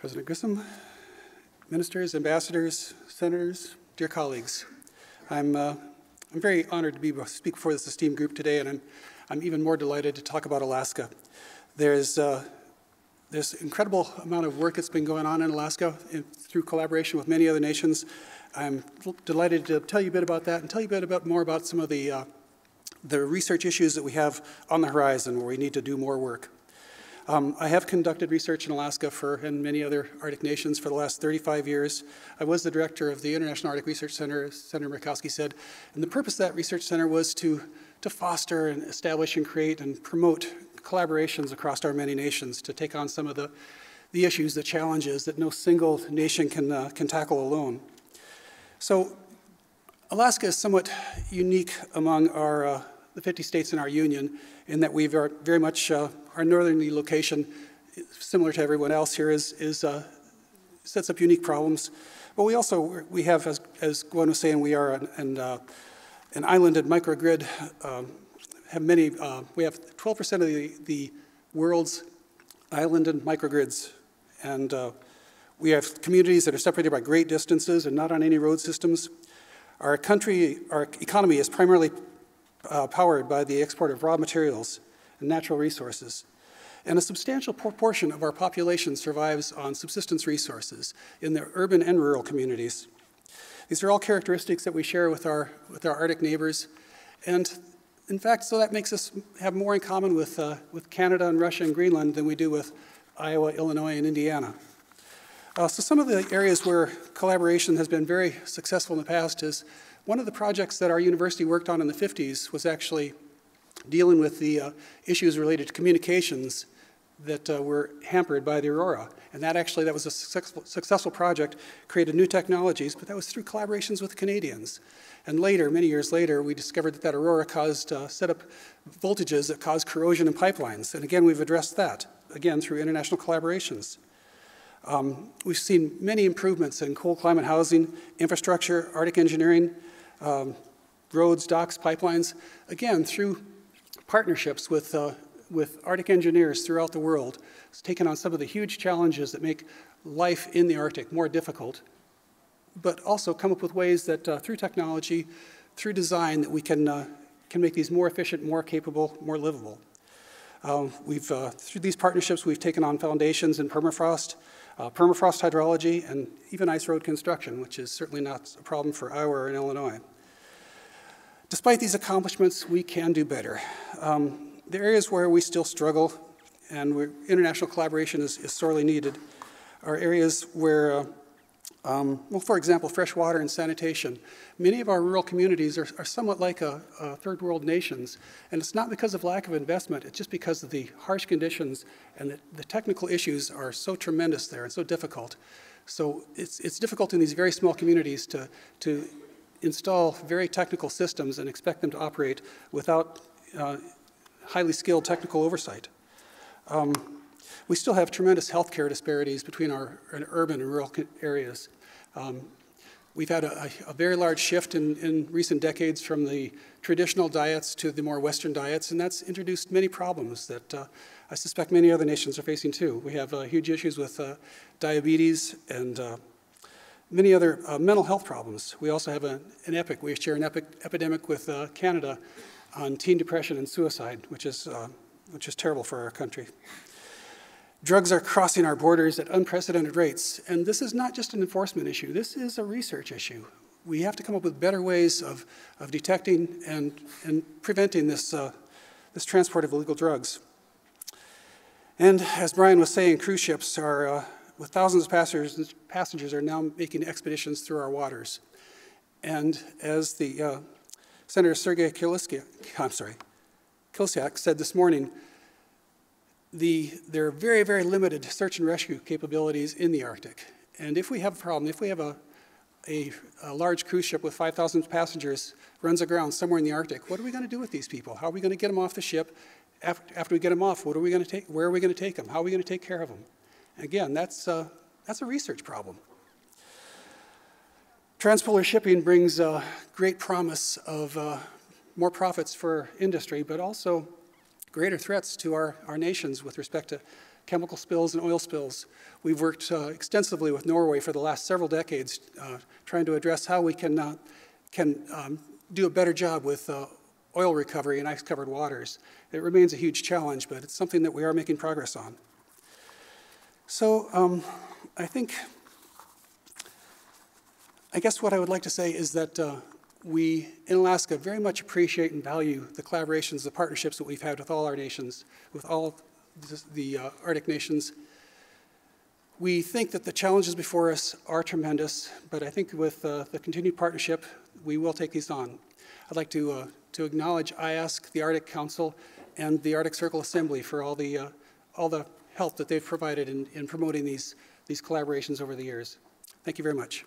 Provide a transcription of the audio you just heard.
President Grissom, ministers, ambassadors, senators, dear colleagues. I'm very honored to speak before this esteemed group today, and I'm even more delighted to talk about Alaska. There's incredible amount of work that's been going on in Alaska through collaboration with many other nations. I'm delighted to tell you a bit about that and tell you a bit more about some of the research issues that we have on the horizon where we need to do more work. I have conducted research in Alaska and many other Arctic nations for the last 35 years. I was the director of the International Arctic Research Center, as Senator Murkowski said, and the purpose of that research center was to foster and establish and create and promote collaborations across our many nations to take on some of the issues, the challenges that no single nation can tackle alone. So Alaska is somewhat unique among the 50 states in our union in that we are very much, our northerly location, similar to everyone else here, sets up unique problems. But we have, as Gwen was saying, we are an islanded microgrid. We have 12% of the world's islanded microgrids. And we have communities that are separated by great distances and not on any road systems. Our economy is primarily powered by the export of raw materials and natural resources. And a substantial proportion of our population survives on subsistence resources in the urban and rural communities. These are all characteristics that we share with our Arctic neighbors. And in fact, so that makes us have more in common with Canada and Russia and Greenland than we do with Iowa, Illinois, and Indiana. So some of the areas where collaboration has been very successful in the past is one of the projects that our university worked on in the 50s was actually dealing with the issues related to communications that were hampered by the aurora. And that was a successful project, created new technologies, but that was through collaborations with Canadians. And later, many years later, we discovered that aurora set up voltages that caused corrosion in pipelines. And again, we've addressed that, again, through international collaborations. We've seen many improvements in cold climate housing, infrastructure, Arctic engineering, roads, docks, pipelines, again, through partnerships with Arctic engineers throughout the world. It's taken on some of the huge challenges that make life in the Arctic more difficult, but also come up with ways that through technology, through design, that we can make these more efficient, more capable, more livable. Through these partnerships, we've taken on foundations in permafrost, permafrost hydrology, and even ice road construction, which is certainly not a problem for Iowa or in Illinois. Despite these accomplishments, we can do better. The areas where we still struggle and international collaboration is sorely needed are areas where, well, for example, fresh water and sanitation. Many of our rural communities are somewhat like third world nations, and it's not because of lack of investment, it's just because of the harsh conditions and the technical issues are so tremendous there and so difficult. So it's difficult in these very small communities to install very technical systems and expect them to operate without highly skilled technical oversight. We still have tremendous healthcare disparities between our urban and rural areas. We've had a very large shift in recent decades from the traditional diets to the more Western diets, and that's introduced many problems that I suspect many other nations are facing too. We have huge issues with diabetes and many other mental health problems. We also have we share an epidemic with Canada on teen depression and suicide, which is terrible for our country. Drugs are crossing our borders at unprecedented rates, and this is not just an enforcement issue, this is a research issue. We have to come up with better ways of detecting and preventing this transport of illegal drugs. And as Brian was saying, cruise ships are, with thousands of passengers are now making expeditions through our waters. And as the Senator Sergei Kilsiak said this morning, there are very, very limited search and rescue capabilities in the Arctic. And if we have a problem, if we have a large cruise ship with 5,000 passengers runs aground somewhere in the Arctic, what are we going to do with these people? How are we going to get them off the ship? After we get them off, what are we going to take? Where are we going to take them? How are we going to take care of them? Again, that's a research problem. Transpolar shipping brings great promise of more profits for industry, but also greater threats to our nations with respect chemical spills and oil spills. We've worked extensively with Norway for the last several decades trying to address how we can do a better job with oil recovery in ice-covered waters. It remains a huge challenge, but it's something that we are making progress on. So I guess what I would like to say is that we in Alaska very much appreciate and value the collaborations, the partnerships that we've had with all our nations, with all the Arctic nations. We think that the challenges before us are tremendous, but I think with the continued partnership, we will take these on. I'd like to acknowledge IASC, the Arctic Council, and the Arctic Circle Assembly for all the help that they've provided in promoting these collaborations over the years. Thank you very much.